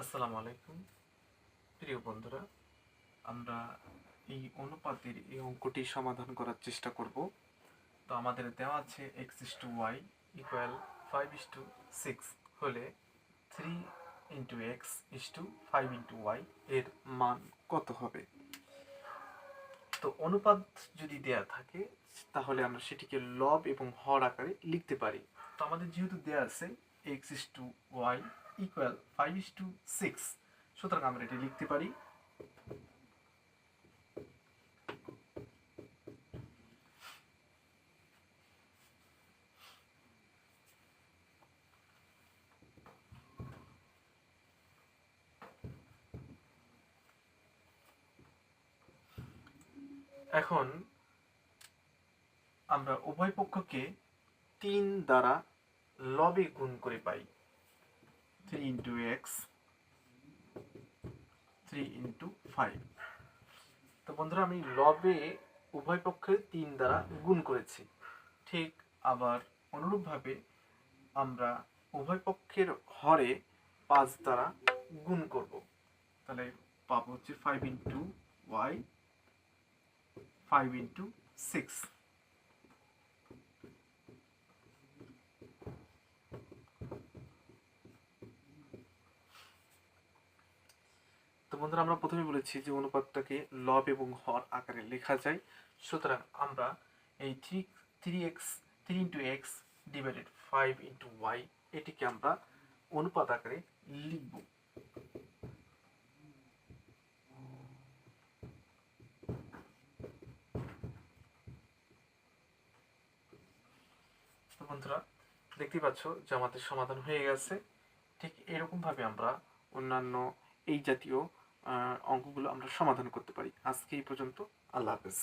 আসসালামু আলাইকুম প্রিয় বন্ধুরা, আমরা এই অনুপাতের এই অঙ্কটি সমাধান করার চেষ্টা করব। তো আমাদের দেওয়া আছে x/y ইকুয়াল 5:6 হলে 3x/5y এর মান কত হবে। তো অনুপাত যদি দেয়া থাকে তাহলে আমরা সেটিকে লব এবং হর আকারে লিখতে পারি। তো আমাদের যেহেতু দেয়া আছে x/y ইকুয়াল 5:6, সুতরাং আমরা এটি লিখতে পারি এখন আমরা উভয় পক্ষকে 3 দ্বারা লবে গুণ করে পাই 3x 3x5। তো বন্ধুরা, আমি লবে উভয় পক্ষে 3 দ্বারা গুণ করেছি। ঠিক আবার অনুরূপভাবে আমরা উভয় পক্ষের হরে 5 দ্বারা গুণ করব। তাহলে পাবো হচ্ছে 5x y 5x6। তো বন্ধুরা, আমরা প্রথমে বলেছি যে অনুপাতটাকে লব এবং হর আকারে লেখা যায়। সুতরাং আমরা এই 3x ডিভাইডেড 5x y এটিকে আমরা অনুপাত আকারে লিখব। তো বন্ধুরা, দেখতেই পাচ্ছ যে আমাদের সমাধান হয়ে গেছে। ঠিক এরকম ভাবে আমরা অন্যান্য এই জাতীয় অঙ্কগুলো আমরা সমাধান করতে পারি। আজকে এই পর্যন্ত। আল্লাহ হাফেজ।